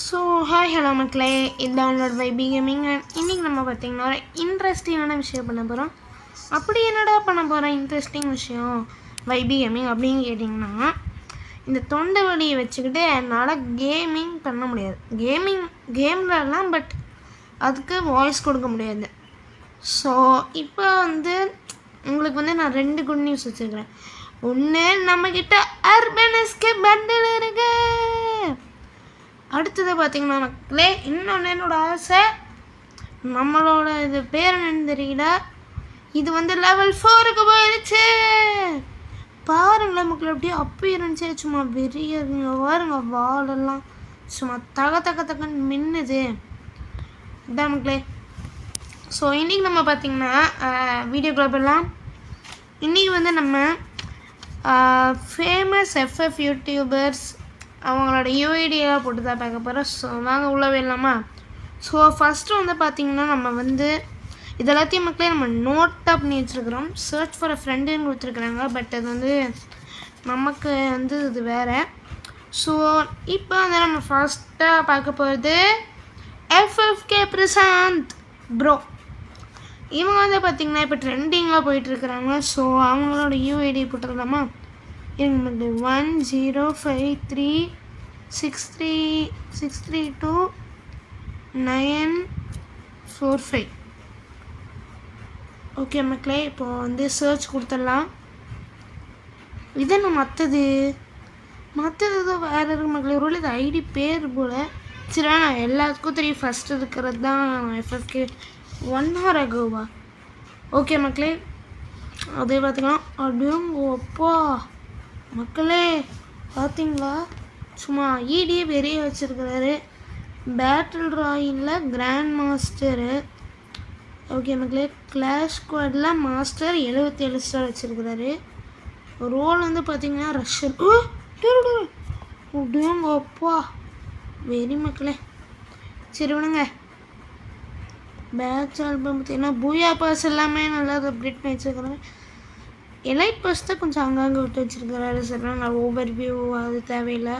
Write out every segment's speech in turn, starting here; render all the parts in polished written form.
So hi hello மக்களே, இது download வைபி gaming. இன்றைக்கி நம்ம பார்த்திங்கன்னா ஒரு இன்ட்ரெஸ்டிங்கான விஷயம் பண்ண போகிறோம். அப்படி என்னடா பண்ண போகிறோம் இன்ட்ரெஸ்டிங் விஷயம் வைபி கேமிங் அப்படின்னு கேட்டிங்கன்னா, இந்த தொண்டை வலியை வச்சுக்கிட்டு என்னால் கேமிங் பண்ண முடியாது. கேம்லலாம் பட் அதுக்கு வாய்ஸ் கொடுக்க முடியாது. ஸோ இப்போ உங்களுக்கு நான் 2 குட் நியூஸ் வச்சுருக்கிறேன். ஒன்று, நம்மக்கிட்ட அர்பன் எஸ்கேப் பண்டில் இருக்கு. அடுத்தது பார்த்திங்கன்னா மக்களே, இன்னொன்று என்னோடய ஆசை, நம்மளோட இது பேர் என்னன்னு தெரியல, இது லெவல் 4க்கு போயிடுச்சு. பாருங்களேன் மக்களே, அப்படியே அப்போ இருந்துச்சு, சும்மா வெறிய இருக்குங்க. பாருங்க வாலெல்லாம் சும்மா தகன்னு மின்னுது. இதான் மக்களே. ஸோ இன்றைக்கி நம்ம பார்த்திங்கன்னா வீடியோக்குள்ள போடலாம். இன்றைக்கி நம்ம ஃபேமஸ் FF யூடியூபர்ஸ் அவங்களோட யூஐடியெல்லாம் போட்டு தான் பார்க்க போகிறோம். ஸோ வாங்க உள்ளே போயிடலாமா? ஸோ ஃபஸ்ட்டு பார்த்திங்கன்னா நம்ம இது எல்லாத்தையும் மக்களே நம்ம நோட்டாக பண்ணி வச்சுருக்குறோம். சர்ச் ஃபார் அ ஃப்ரெண்டுன்னு கொடுத்துருக்குறாங்க. பட் அது நமக்கு இது வேறு. ஸோ இப்போ நம்ம ஃபஸ்ட்டாக பார்க்க போகிறது FFK பிரசாந்த் ப்ரோ. இவங்க பார்த்திங்கன்னா இப்போ ட்ரெண்டிங்காக போயிட்டுருக்குறாங்க. ஸோ அவங்களோட யூஐடி போட்டுக்கலாமா? 10536362 ஓகே மக்களே, இப்போ சர்ச் கொடுத்துடலாம். இது என்ன மற்றது ஏதோ வேறு இருக்கு மக்களே. ஒரு இது ஐடி பேர் போல். சரி நான் எல்லாத்துக்கும் தெரியும், ஃபஸ்ட்டு இருக்கிறது தான் FFK 1 hour ago-வா. ஓகே மக்களே, அதே பார்த்துக்கலாம். அப்படியும் அப்பா மக்களே பார்த்தீங்களா, சும்மா ஈடியே பெரிய வச்சுருக்கிறாரு. பேட்டில் ராயலில் கிராண்ட் மாஸ்டரு. ஓகே மக்களே, கிளாஷ் ஸ்குவாடில் மாஸ்டர் 77 ஸ்டார் வச்சுருக்கிறாரு. ரோல் பார்த்திங்கன்னா ரஷ்யன். அப்படியும் அப்பா வெரி மக்களே. சரி விடுங்க. பேட்ச் ஆல்பம் பார்த்திங்கன்னா பூயா பாஸ் எல்லாமே நல்லா அப்டேட் பண்ணி வச்சுருக்கிறாங்க. எலைட் பாஸ் தான் கொஞ்சம் அங்கங்கே விட்டு வச்சுருக்கிறாரு. சரி நான் ஓவர் வியூ அது தேவையில்லை.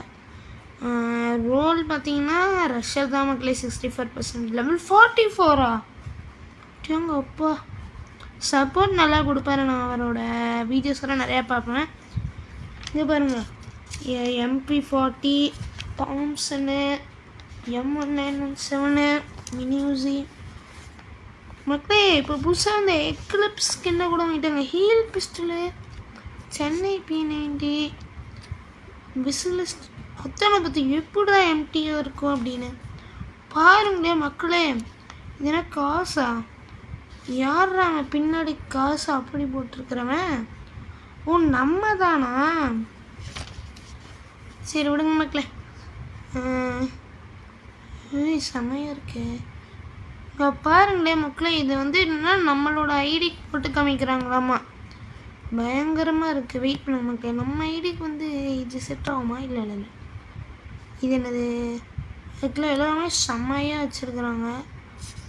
ரோல் பார்த்திங்கன்னா ரஷ்யர் தான் மக்களே 64%. லெவல் 44-ஆ? எங்க அப்பா சப்போர்ட் நல்லா கொடுப்பாரு. நான் அவரோட வீடியோஸ்லாம் நிறையா பார்ப்பேன். இங்கே பாருங்கள், MP40 தாம்சனு, M1917 மினியூசி மக்களே. இப்போ புதுசாக எக்லிப்ஸ் ஸ்கின்னை கூட வாங்கிட்டாங்க. ஹீல் பிஸ்டலு, சென்னை P90 விசிலிஸ்ட். அத்தனை பற்றி எப்படா எம்டியாக இருக்கும் அப்படின்னு பாருங்களே மக்களே. இது என்ன காசா? யாரா அவன் பின்னாடி காசு அப்படி போட்டிருக்கிறவன்? ஓ நம்ம தானா? சரி விடுங்க மக்களே. செமையாக இருக்கு. இப்போ பாருங்களேன் மக்களே, இது என்னன்னா நம்மளோட ஐடி போட்டு காமிக்கிறாங்களாமா. பயங்கரமாக இருக்குது. வெயிட் பண்ணுங்க மக்களே, நம்ம ஐடிக்கு இது செட் ஆகுமா? இல்லை இது என்னது? அதுக்குள்ள எல்லாமே செம்மையாக வச்சுருக்குறாங்க.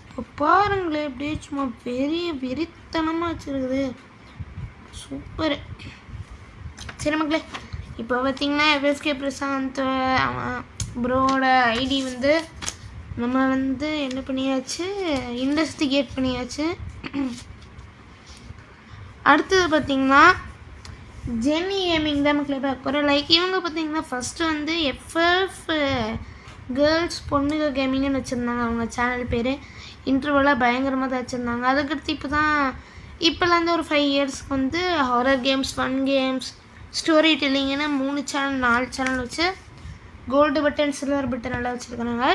இப்போ பாருங்களேன், அப்படியே சும்மா பெரிய வெறித்தனமாக வச்சுருக்குது. சூப்பர். சரி மக்களே, இப்போ பார்த்திங்கன்னா FFK பிரசாந்த் ப்ரோவோட ஐடி நம்ம என்ன பண்ணியாச்சு, இன்வெஸ்டிகேட் பண்ணியாச்சு. அடுத்தது பார்த்திங்கன்னா ஜென்னி கேமிங் தான் மக்களே பார்க்க போகிறோம். லைக் இவங்க பார்த்திங்கன்னா ஃபஸ்ட்டு FF கேர்ள்ஸ் பொண்ணுங்க கேமிங்னு வச்சுருந்தாங்க. அவங்க சேனல் பேர் இன்டர்வலாக பயங்கரமாக தான் வச்சுருந்தாங்க. அதுக்கடுத்து இப்போலாம் ஒரு 5 இயர்ஸ்க்கு horror games, fun games, story டெல்லிங்னு 3 சேனல் 4 சேனல் வச்சு கோல்டு பட்டன், சில்வர் பட்டன் எல்லாம் வச்சுருக்காங்க.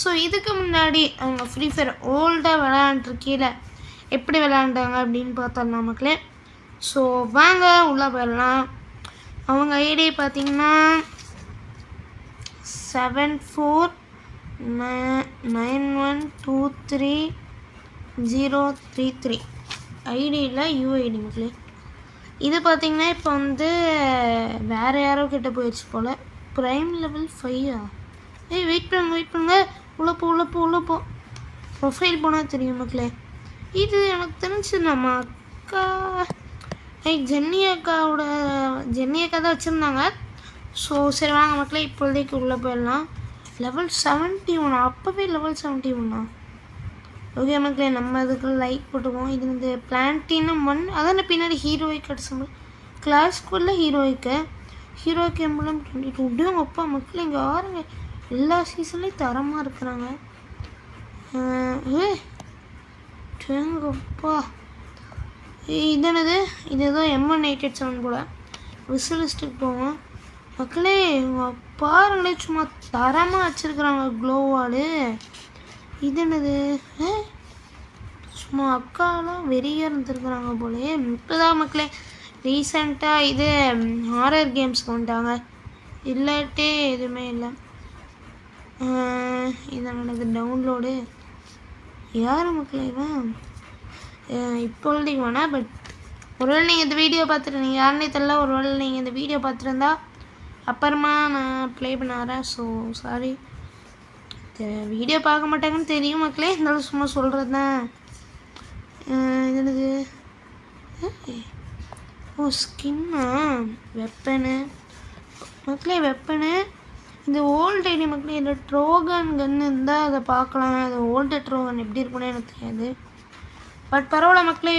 ஸோ இதுக்கு முன்னாடி அவங்க ஃப்ரீ ஃபயர் ஓல்டாக விளையாண்டுருக்கீல எப்படி விளையாண்டாங்க அப்படின்னு பார்த்தோம்னா மக்களே. ஸோ வாங்க உள்ளே போயிடலாம். அவங்க ஐடி பார்த்திங்கன்னா 7491230033 ஐடியில் யூஐடி மக்களே. இது பார்த்திங்கன்னா இப்போ வேறு யாரோ கிட்ட போயிடுச்சு போல். ப்ரைம் லெவல் 5-ஆ? வெயிட் பண்ணுங்க. உள்ளப்போ ப்ரொஃபைல் போனால் தெரியும் மக்களே. இது எனக்கு தெரிஞ்சு நம்ம அக்கா ஜென்னி அக்கா தான் வச்சுருந்தாங்க. ஸோ சரி வாங்க மக்களே, இப்போதைக்கு உள்ளே போயிடலாம். லெவல் 71. அப்போவே லெவல் 71. ஓகே மக்களே, நம்ம அதுக்கு லைக் போட்டுக்குவோம். இது வந்து பிளாட்டினம் 1. அதான் பின்னாடி ஹீரோய்க்கு கிடச்ச கிளாஸ்க்குள்ள ஹீரோய்க்கு எம்பளம் 22. அப்படியே அவங்க அப்பா மக்கள் இங்கே ஆறுங்க எல்லா சீசன்லேயும் தரமாக இருக்கிறாங்க. எங்கப்பா இது என்னது? இது ஏதோ M187 போல். விசிலிஸ்ட்டுக்கு போவோம் மக்களே. பாருங்களே சும்மா தரமாக வச்சுருக்குறாங்க க்ளோவால். இது என்னது? சும்மா அக்காலாம் வெறியாக இருந்துருக்குறாங்க போலே. இப்போ தான் மக்களே ரீசெண்டாக இது ஹாரர் கேம்ஸ் வந்துட்டாங்க, இல்லாட்டே எதுவுமே இல்லை. இதனோடது டவுன்லோடு யார் மக்களே இவன்? இப்போதைக்கு வேணாம், பட் ஒருவேளை நீங்கள் இந்த வீடியோ பார்த்துட்டு நீங்கள் யாருன்னே தெரியல, ஒருவேளை நீங்கள் இந்த வீடியோ பார்த்துருந்தா அப்புறமா நான் ப்ளே பண்ண வரேன். ஸோ சாரி, வீடியோ பார்க்க மாட்டாங்கன்னு தெரியும் மக்களே, இருந்தாலும் சும்மா சொல்கிறது தான். இது என்னது? ஓ ஸ்கின்னா, வெப்பனு மக்களே, வெப்பனு. இந்த ஓல்டு ஐடி மக்களே, இந்த ட்ரோகன் கன்று இருந்தால் அதை பார்க்கலாம். அது ஓல்டு ட்ரோகன் எப்படி இருக்குன்னு எனக்கு தெரியாது, பட் பரவாயில்ல மக்களே.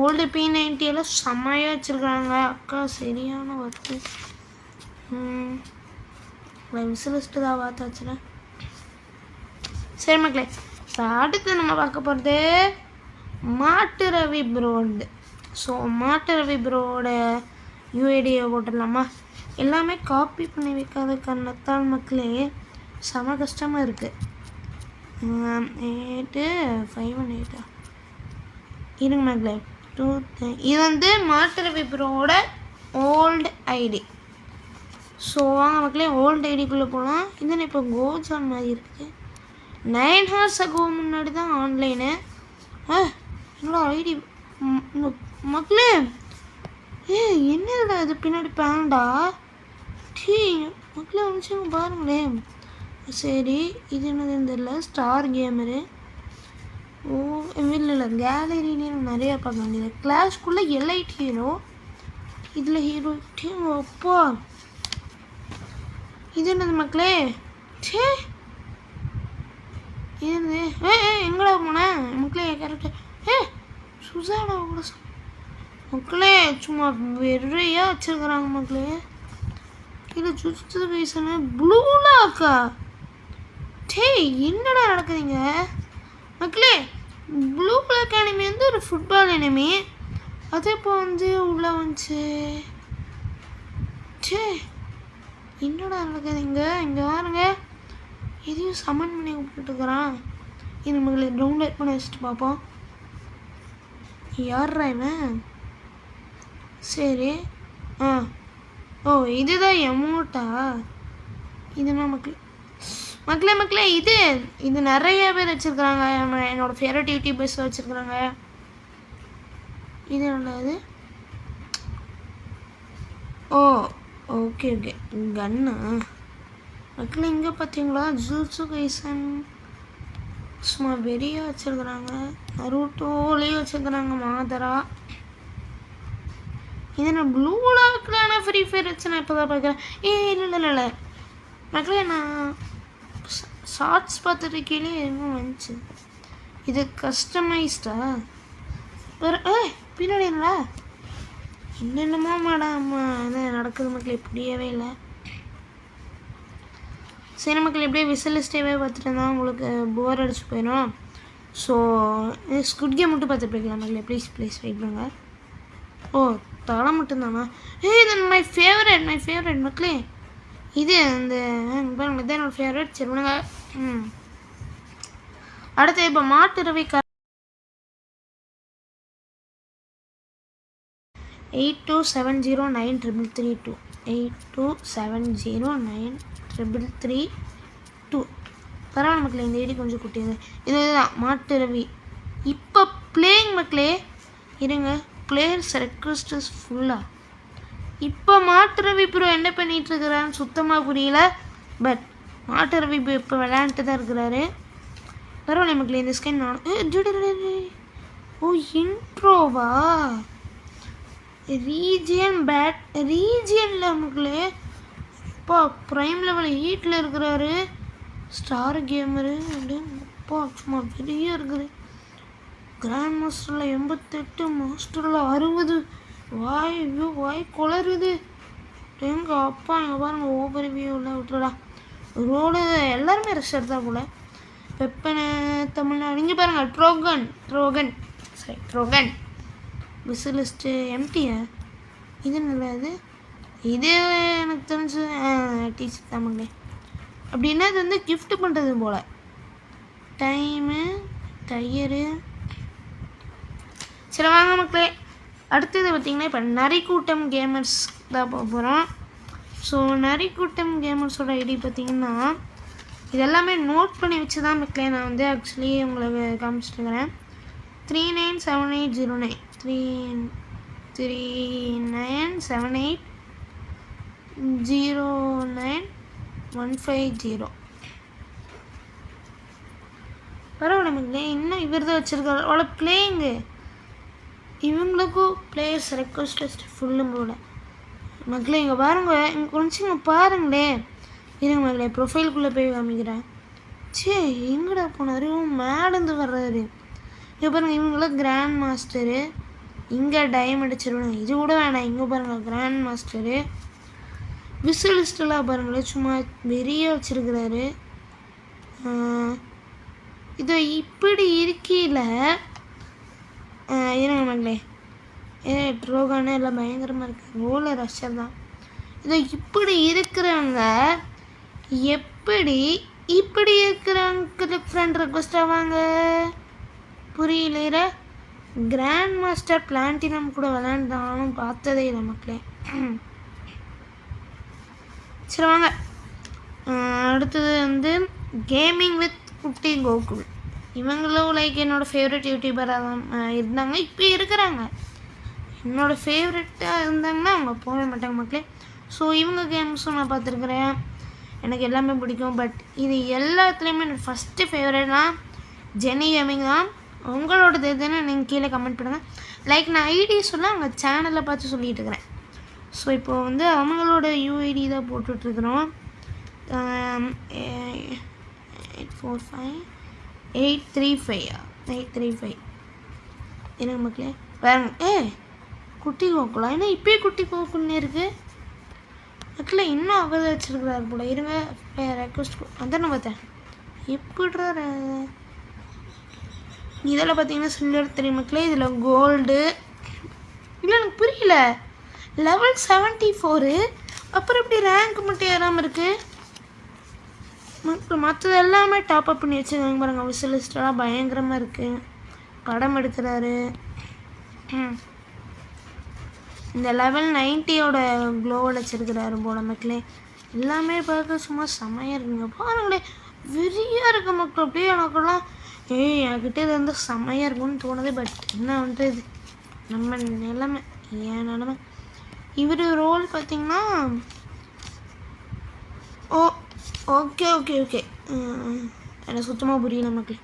ஓல்டு P90 எல்லாம் செம்மையாக வச்சுருக்குறாங்க அக்கா, சரியான ஒர்க்கு. விசிலிஸ்ட்டு தான் பார்த்தாச்சுல. சரி மக்களே, இப்போ அடுத்து நம்ம பார்க்க போகிறது மாட்டு ரவி ப்ரோடு. ஸோ மாட்டு ரவி ப்ரோட யூஐடியை போட்டுடலாமா? எல்லாமே காப்பி பண்ணி வைக்காத காரணத்தால் மக்களே செம கஷ்டமாக இருக்குது. 8 இருங்க மக்களே, 2 இது வந்து மாட்டு ரவி ப்ரோட ஓல்டு ஐடி. ஸோ வாங்க மக்களே ஓல்டு ஐடிக்குள்ளே போகலாம். இதுன்னு இப்போ கோஜான் மாதிரி இருக்குது. 9 hours ago முன்னாடி தான் ஆன்லைனு. என்னோட ஐடி மக்களே, என்னடா இது பின்னாடி பேண்டா? மக்களே வந்துச்சு பாருங்களேன். சரி, இது என்னது தெரியல. Star gamer. ஓ இல்லை கேலரின்னு நிறையா பார்க்க வேண்டியது. கிளாஸ்க்குள்ளே எலைட் ஹீரோ, இதில் ஹீரோ டீம். அப்பா இது என்னது மக்களே? இது எங்கடா போனேன் மக்களே? கரெக்டு சுசாடா கூட மக்களே சும்மா வெறையாக வச்சுருக்குறாங்க மக்களே. இது சுச்சு வயசுன்னு ப்ளூலாக்கா. என்னடா நடக்குதுங்க மக்களே? ப்ளூ பிளாக் எனிமி வந்து ஒரு ஃபுட்பால் எனிமி, அது இப்போ வந்து உள்ளே வந்துச்சு. என்னடா நடக்குதுங்க? இங்கே பாருங்க, எதையும் சமன் பண்ணி விட்டுட்டுருக்குறான். இது நம்மளை டவுன்லோட் பண்ணி வச்சுட்டு பார்ப்போம். யார்ரா இவன்? சரி, ஓ இதுதான் எமௌண்ட்டா? இதுனா மக்களே இது நிறைய பேர் வச்சுருக்குறாங்க. என்னோடய ஃபேவரட் யூடியூபர்ஸ் வச்சுருக்குறாங்க. இது என்னது? ஓ ஓகே கன்னா மக்களே. இங்கே பார்த்தீங்களா ஜூட்ஸு கைசன் சும்மா வெறியாக வச்சுருக்குறாங்க. நருட்டோலேயும் வச்சுருக்குறாங்க மாதரா. இது நான் ப்ளூலாக்கான ஃப்ரீ ஃபயர் வச்சு நான் இப்போ தான் பார்க்குறேன். இல்லை மக்களே, நான் ஷார்ட்ஸ் பார்த்துட்டு கீழே எதுவும் வந்துச்சு. இது கஸ்டமைஸ்டா? பின்னாடி இல்லைடா, என்னென்னமோ மேடம் இது நடக்குது மக்களே, புரியவே இல்லை. சரி மக்கள், எப்படியே விசிலிஸ்டேவே பார்த்துட்டு இருந்தால் உங்களுக்கு போர் அடிச்சு போயிடும். ஸோ ஸ்குட் கேம் மட்டும் பார்த்து போய்க்கலாம் மக்களே. ப்ளீஸ் வெயிட் பண்ணுங்க. ஓ தலை மட்டும்தானா? இது மை ஃபேவரட் மக்களே. இது இந்த இதுதான் என்னோட ஃபேவரட். சரி பண்ணுங்க. அடுத்து இப்போ மாட்டு ரவி 82709332 82709332. பரவாயில்ல மக்களே, இந்த ஐடி கொஞ்சம் குட்டியது. இதுதான் மாட்டு ரவி. இப்போ பிளேயிங் மக்களே, இருங்க, பிளேயர்ஸ் ரெக்வஸ்டஸ் ஃபுல்லாக. இப்போ மாட்டு ரவி ப்ரோ என்ன பண்ணிகிட்ருக்கிறான்னு சுத்தமாக புரியல, பட் மாட்டு ரவி ப்ரோ இப்போ விளையாண்டுட்டு தான் இருக்கிறாரு. பரவாயில்ல மக்களே, இந்த ஸ்கின் நான் ஓ இன்ட்ரோவா? ரீஜியனில் மக்களே இப்போ ப்ரைம் லெவல் 8 இருக்கிறாரு. ஸ்டார் கேமரு அப்படின்னு அப்பா சும்மா பெரிய இருக்குது. கிராண்ட் மாஸ்டரில் 88, மாஸ்டரில் 60. வாய் குளருது. எங்கள் அப்பா எங்கள் பாருங்க ஓவர் வியூவில் விட்டுறா. ரோடு எல்லாருமே ரெஸ்ட் எடுத்தா போல. வெப்பனை தமிழ்நாடு இங்கே பாருங்கள். ட்ரோகன் விசிலிஸ்ட்டு எம்டியா இது நல்லது. இது எனக்கு தெரிஞ்சு டிசி தமிழ்லே அப்படின்னா இது வந்து கிஃப்ட் பண்ணுறது போல். Time tyre. சரி வாங்க மக்களே, அடுத்தது பார்த்திங்கன்னா இப்போ நரிக்கூட்டம் கேமர்ஸ் தான் போக போகிறோம். ஸோ நரிக்கூட்டம் கேமர்ஸோட ஐடி பார்த்திங்கன்னா இதெல்லாமே நோட் பண்ணி வச்சு தான் மக்களே நான் வந்து ஆக்சுவலி உங்களுக்கு காமிச்சிட்டுருக்கிறேன். 397809 397809 பரவாயில்ல மக்களே. இன்னும் இவர் தான் வச்சுருக்காரு அவ்வளோ பிளேயிங்கு. இவங்களுக்கும் பிளேயர்ஸ் ரெக்வஸ்ட் லிஸ்ட் ஃபுல்லும் போல மக்களே. இங்கே பாருங்கள், இங்கே கொஞ்சம் பாருங்களே. இருங்க மக்களே, ப்ரொஃபைலுக்குள்ளே போய் காமிக்கிறேன். எங்கடா போனார்? மேலேருந்து வர்றாரு. இங்கே பாருங்கள், இவங்களாம் கிராண்ட் மாஸ்டரு. இங்கே டைமண்ட் அடிச்சிருவேன். இது கூட வேணாம். இங்கே பாருங்கள் கிராண்ட் மாஸ்டரு. விசிலிஸ்டெல்லாம் பாருங்களேன், சும்மா வெறிய வச்சுருக்கிறாரு. இது இப்படி இருக்கையில் இருங்க மக்களே, ட்ரோகானு எல்லாம் பயங்கரமாக இருக்குது. ரோலர் ரஷ்ஷர் தான். இதை இப்படி இருக்கிறவங்க எப்படி இப்படி இருக்கிறவங்க ஃப்ரெண்ட் ரெக்வஸ்ட் ஆவாங்க? புரியல. கிராண்ட் மாஸ்டர் பிளாட்டினம் கூட விளையாண்டாலும் பார்த்ததே இல்லை மக்களே. சரி வாங்க, அடுத்தது வந்து கேமிங் வித் குட்டி கோகுல். இவங்களும் லைக் என்னோடய ஃபேவரட் யூடியூபராக தான் இருந்தாங்க, இப்போ இருக்கிறாங்க. என்னோடய ஃபேவரெட்டாக இருந்தாங்கன்னா அவங்க போக மாட்டாங்க மக்களே. ஸோ இவங்க கேம்ஸும் நான் பார்த்துருக்குறேன், எனக்கு எல்லாமே பிடிக்கும். பட் இது எல்லாத்துலேயுமே எனக்கு ஃபஸ்ட்டு ஃபேவரட்னா ஜெனி கேமிங் தான். உங்களோடது எதுன்னு நீங்கள் கீழே கமெண்ட் பண்ணுங்கள். லைக் நான் ஐடி சொல்ல அவங்க சேனலில் பார்த்து சொல்லிகிட்டு இருக்கிறேன். ஸோ இப்போது வந்து அவங்களோட யூஐடி தான் போட்டுட்ருக்குறோம். 835 எனக்கு மக்களே பாருங்க. குட்டி கோகுலா ஏன்னா இப்போயே குட்டி கோகுல்னு இருக்குது மக்களே. இன்னும் அவர் வச்சுருக்கிறாரு போல. இருங்க ரெக்வஸ்ட் அதான் பார்த்தேன். எப்படிறா இதெல்லாம் பார்த்தீங்கன்னா சில்வர் தெரியும் மக்களே. இதில் கோல்டு இல்லை எனக்கு புரியல. லெவல் 74 அப்புறம் எப்படி ரேங்க் மட்டும் ஏறாமல் இருக்குது? மற்றது எல்லாமே டாப்அப் பண்ணி வச்சுருக்காங்க பாருங்கள். விசிலிஸ்டெல்லாம் பயங்கரமாக இருக்குது. படம் எடுக்கிறாரு. இந்த லெவல் 90யோட க்ளோவில் வச்சுருக்கிறாரு போல மக்களே. எல்லாமே பார்க்க சும்மா செம்மையாக இருக்குங்க. பாருங்களே வெறியாக இருக்க மக்கள். அப்படியே எனக்கெல்லாம் என்கிட்ட இது வந்து செம்மையாக இருக்கும்னு தோணுது. பட் என்ன பண்ணுறது, நம்ம நிலைமை ஏன் நிலைமை. இவர் ரோல் பார்த்திங்கன்னா ஓகே எனக்கு சுத்தமாக புரியல மக்கள்.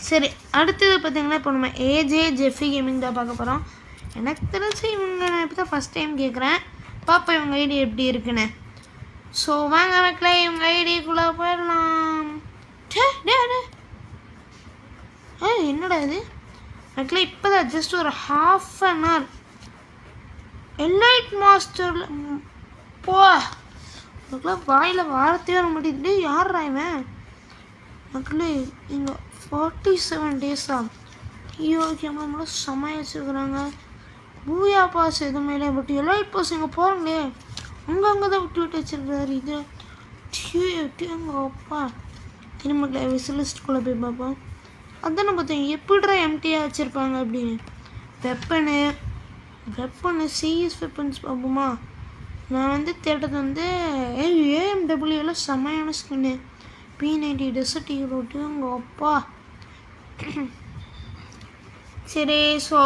சரி அடுத்தது பார்த்திங்கன்னா இப்போ நம்ம ஏஜே ஜெஃபி கேமிங் தான் பார்க்க போகிறோம். எனக்கு தெரிஞ்சு இவங்க நான் இப்போ தான் ஃபஸ்ட் டைம் கேட்குறேன். பார்ப்போம் இவங்க ஐடி எப்படி இருக்குன்னு. ஸோ வாங்க மக்களே இவங்க ஐடிக்குள்ளே போயிடலாம். என்னடா இது மக்களே, இப்போ தான் ஜஸ்ட் ஒரு ½ an hour எலைட் மாஸ்டரில் போ மக்களே வாயில் வார்த்தையே வர முடியுது. யார் இவன் மக்களே? இங்கே 47 days-ஆ கேமரா செம்மையாக வச்சுருக்குறாங்க. பூயா பாஸ் எதுவுமே இல்லை. பட் எலைட் பாஸ் இங்கே போகிறாங்களே அங்கே தான் விட்டு வச்சுருக்காரு. இது எங்கள் அப்பா இது மக்களே. விசிலிஸ்டுக்குள்ளே போய் பார்ப்போம். அதானே பார்த்தேன் எப்படிடா எம்டியாக வச்சுருப்பாங்க அப்படின்னு. வெப்பனு சிஎஸ் வெப்பன்ஸ் பார்ப்போமா? நான் வந்து தேட்டது வந்து ஏஎம்டபிள்யூவில் செம்மையான ஸ்கின்னு. P90 டெசர்ட் ஈரோட்டு உங்கள் அப்பா. சரி ஸோ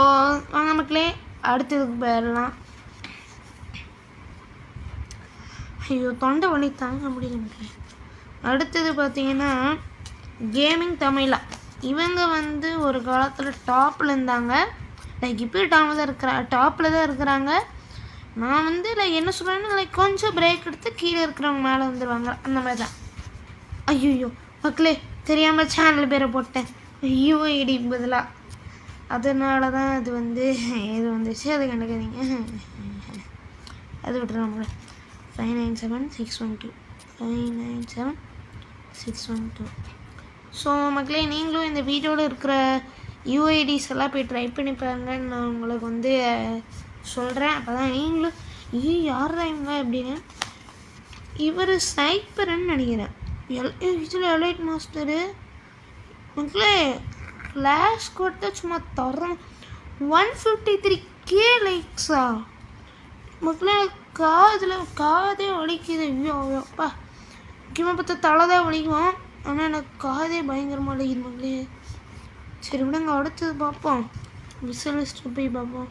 வாங்க மக்களே அடுத்ததுக்கு போயிடலாம். ஐயோ தொண்டை வலி தாங்க முடியல மக்களே. அடுத்தது பார்த்தீங்கன்னா கேமிங் தமிழா. இவங்க வந்து ஒரு காலத்தில் டாப்பில் இருந்தாங்க. லைக் இப்போ டாப்பில் தான் இருக்கிறாங்க. நான் வந்து லைக் என்ன சொல்கிறேன்னா லைக் கொஞ்சம் பிரேக் எடுத்து கீழே இருக்கிறவங்க மேலே வந்துடுவாங்க அந்த மாதிரி தான். ஐயோ மக்களே தெரியாமல் சேனல் பேரை போட்டேன் யூஐடி பதிலாக. அதனால தான் அது இது வந்துச்சு. அதை கண்டுக்காதீங்க. அது விட்டுறோம் நம்மளை. 597612 597612. ஸோ மக்களே நீங்களும் இந்த வீடியோவில் இருக்கிற யூஐடிஸ் எல்லாம் போய் ட்ரை பண்ணி பாருங்கன்னு நான் உங்களுக்கு சொல்கிறேன். அப்போ தான் நீங்களும் யார் தான் இவங்க அப்படின்னு. இவர் ஸ்னைப்பர்ன்னு நினைக்கிறேன். இதில் எலைட் மாஸ்டரு மக்களே கிளாஸ் கொடுத்தா சும்மா தரோம். 153K லைக்ஸா மக்களே. காதே வலிக்குது. ஐயோப்பா முக்கியமாக பார்த்தா தலை தான் வலிக்கும். ஆனால் எனக்கு காதே பயங்கரமாக வலிக்குது மக்களே. சரி விடுங்க, அடுத்தது பார்ப்போம். விசலிஸ்ட்டு போய் பார்ப்போம்.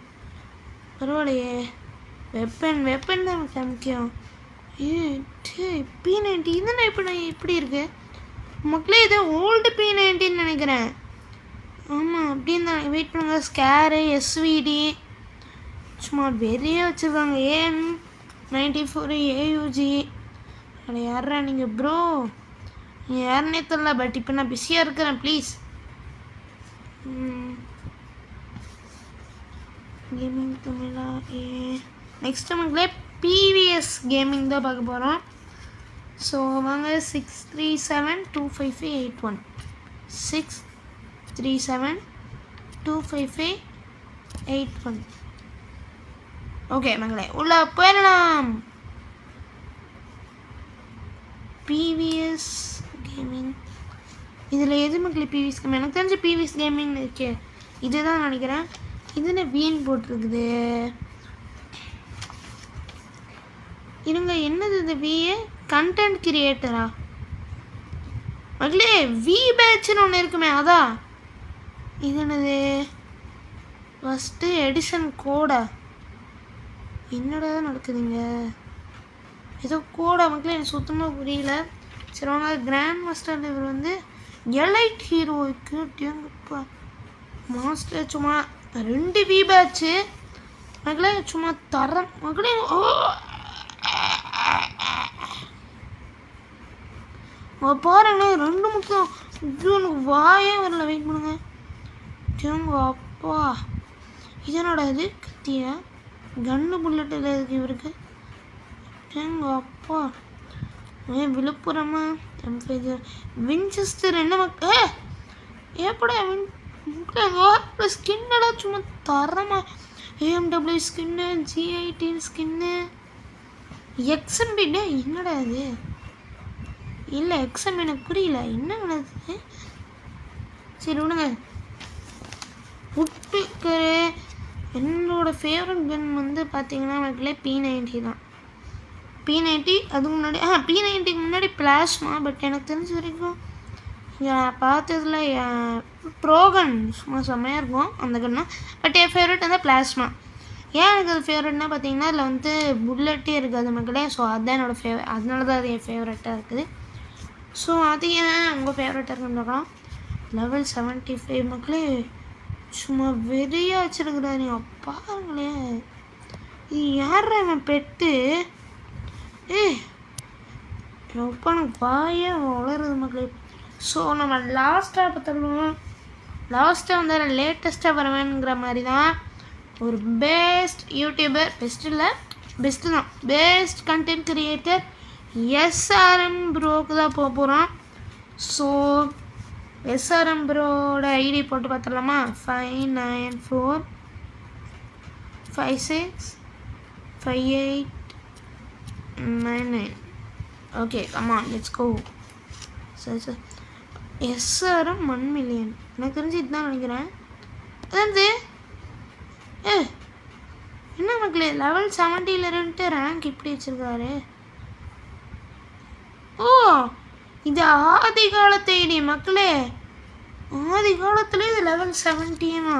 பரவாயில்லையே, வெப்பன் தான் எனக்கு முக்கியம். P90 இதுனா இப்படி இருக்கு மக்களே. இது ஓல்டு P90 நினைக்கிறேன். ஆமாம் அப்படின்னு தான். வெயிட் பண்ணுங்க. ஸ்கேரு SVD சும்மா வெறியாக வச்சுருக்காங்க. AM94 AUG. அதை யாரா நீங்கள் ப்ரோ? நீங்கள் யாருன்னே தெரியல. பட் இப்போ நான் பிஸியாக இருக்கிறேன். Please gaming Tamizha. நெக்ஸ்ட் மக்களே PVS கேமிங் தான் பார்க்க போகிறோம். ஸோ வாங்க. 6372581 6372581. ஓகே மக்களே உள்ள போயிடலாம். PVS gaming. இதில் எது மக்களே PVS கேமிங்? எனக்கு தெரிஞ்ச PVS கேமிங் இருக்கே இதுதான் நினைக்கிறேன். இதில் வீண் போட்டிருக்குது. இருங்க, என்னது இது? கண்டென்ட் கிரியேட்டரா மக்களே? பேட்ச்னு ஒன்று இருக்குமே அதான். இது என்னது? ஃபஸ்ட்டு எடிஷன் கோடா? என்னடா நடக்குதுங்க? ஏதோ கோடா மக்களே, எனக்கு சுத்தமாக புரியல. சரி வாங்க. கிராண்ட் மாஸ்டர் இவர் எலைட் ஹீரோவுக்கு டேங்கப்பா மாஸ்டர் சும்மா 2 பேட்ச்சு மக்களே. சும்மா தரம் மக்களே. பாருங்க 2 முக்கியம். எனக்கு வாயே வரல. வெயிட் பண்ணுங்க. டேங்க அப்பா இதனோட இது கத்தியா கன்னு புல்லட்டில் இருக்கு இவருக்கு. டேங்க அப்பா. விழுப்புரமா M5 வின்செஸ்டர் என்ன எப்படா ஸ்கின்னெல்லாம் சும்மா தரமா. AMW skin, G18 skin, XMB. என்னடா இது? இல்லை XMB எனக்கு புரியல என்ன நடக்குது. சரி விடுங்க. உட்பிக்கரு. என்னோட ஃபேவரட் கன் பார்த்தீங்கன்னா மக்களே P90 தான். P90 அதுக்கு முன்னாடி P90க்கு முன்னாடி பிளாஸ்மா. பட் எனக்கு தெரிஞ்ச வரைக்கும் பார்த்ததுல ப்ரோகன் சும்மா செம்மையாக இருக்கும் அந்த கன்னா. பட் என் ஃபேவரட் பிளாஸ்மா. ஏன் எனக்கு அது ஃபேவரட்னா பார்த்தீங்கன்னா அதில் புல்லட்டே இருக்காது மக்களே. ஸோ அதுதான் என்னோடய அதனால தான் அது என் ஃபேவரட்டாக இருக்குது. ஸோ அது ஏன் உங்கள் ஃபேவரட்டாக இருக்குன்னு பார்க்கலாம். level 75 மக்களே. சும்மா வெறியாக வச்சுருக்குறாரு. பாருங்களேன் இது யார் அவன் பெட்டு? எப்போ எனக்கு வாயே வளருது மக்களே. ஸோ நம்ம லாஸ்ட்டாக பார்த்துருவோம். லாஸ்ட்டாக லேட்டஸ்ட்டாக வரவேங்கிற மாதிரி தான் ஒரு பெஸ்ட் யூடியூபர். பெஸ்ட் இல்லை பெஸ்ட்டு தான். பெஸ்ட் கண்டென்ட் கிரியேட்டர் SRM ப்ரோக்கு தான் போக போகிறோம். ஸோ SRM ப்ரோட ஐடி போட்டு பார்த்துடலாமா? 594565899. Okay come on let's go. சரி சார். SRM 1 million எனக்கு தெரிஞ்சு இதுதான் நினைக்கிறேன். அதாவது என்ன மக்களே level 70 இருந்துட்டு ரேங்க் இப்படி வச்சுருக்காரு. ஓ இது ஆதி காலத்து ஐடி மக்களே. ஆதி காலத்தில் இது level 70னா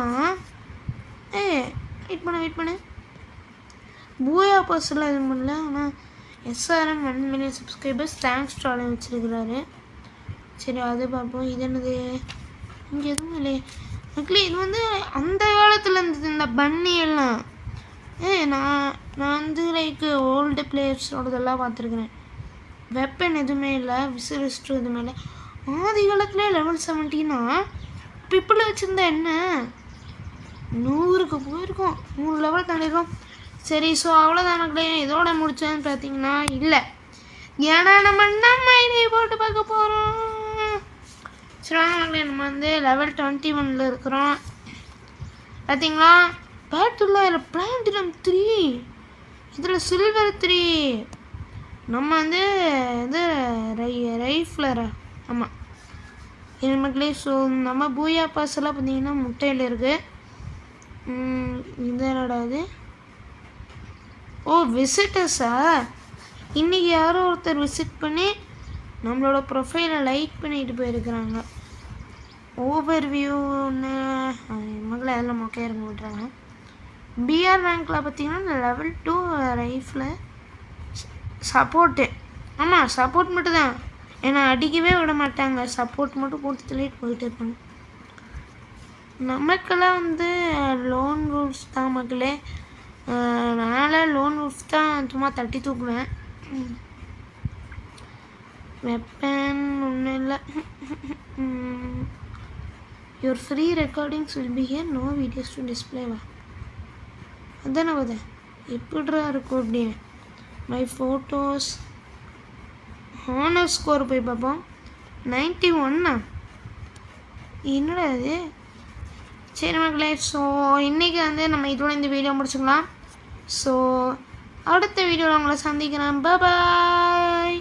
வெயிட் பண்ணு பூயா பர்ஸில் இது பண்ணல. ஆனால் SRM 1 million subscribers thanks to all வச்சுருக்கிறாரு. சரி அது பார்ப்போம். இது என்னது? இங்கே எதுவும் இல்லையே மக்களே. இது அந்த காலத்தில் இருந்தது இந்த பன்னி எல்லாம். நான் லைக் ஓல்டு பிளேயர்ஸோடதெல்லாம் பார்த்துருக்குறேன். வெப்பன் எதுவுமே இல்லை, விசிறிஸ்ட்டும் எதுவுமே இல்லை. ஆதி காலத்துலேயே லெவல் 70னா பிப்பில் வச்சுருந்தா என்ன 100க்கு போயிருக்கோம், 100 லெவல் தாண்டிருக்கோம். சரி, ஸோ அவ்வளோதான் மக்களே. இதோட முடிச்சதுன்னு பார்த்தீங்கன்னா இல்லை, ஏன்னா நம்ம ஐடியை போட்டு பார்க்க போகிறோம். சரி வாங்க மக்களே, நம்ம வந்து லெவல் 21 இருக்கிறோம். பார்த்தீங்களா, பேட்டில் இதில் பிளாட்டினம் 3, இதில் சில்வர் 3. நம்ம வந்து இது ரைஃப்ளரா, ஆமாம் இது மக்களே. ஸோ நம்ம பூயா பாஸ் எல்லாம் பார்த்தீங்கன்னா முட்டையில் இருக்குது. இது என்னடா இது? ஓ, விசிட்டர்ஸா? இன்றைக்கி யாரோ ஒருத்தர் விசிட் பண்ணி நம்மளோட ப்ரொஃபைலை லைக் பண்ணிட்டு போயிருக்கிறாங்க. ஓவர் வியூன்னு மக்களை அதெல்லாம் மொக்கையாக இருக்க விட்றாங்க. பிஆர் ரேங்கில் பார்த்தீங்கன்னா லெவல் 2 ரைஃபில் சப்போர்ட்டு. ஆமாம், சப்போர்ட் மட்டும் தான், ஏன்னா அடிக்கவே விட மாட்டாங்க, சப்போர்ட் மட்டும் போட்டு தள்ளிட்டு போயிட்டு இருப்பாங்க. நமக்கெல்லாம் வந்து லோன் ரூல்ஸ் தான் மக்களே. நான் லோன் ரூல்ஸ் தான் சும்மா தட்டி தூக்குவேன். வெப்பன் ஒன்றும் இல்லை. Your free recordings will be here, no videos to டிஸ்பிளேவா? அதானே போதே எப்படிரா இருக்கும் அப்படின்னு. மை ஃபோட்டோஸ் ஹானர் ஸ்கோர் போய் பார்ப்போம். 91. என்னடா அது? சரி மக்களே, ஸோ இன்றைக்கி வந்து நம்ம இதோட இந்த வீடியோ முடிச்சுக்கலாம். ஸோ அடுத்த வீடியோவில் உங்களை சந்திக்கிறேன். பாய்.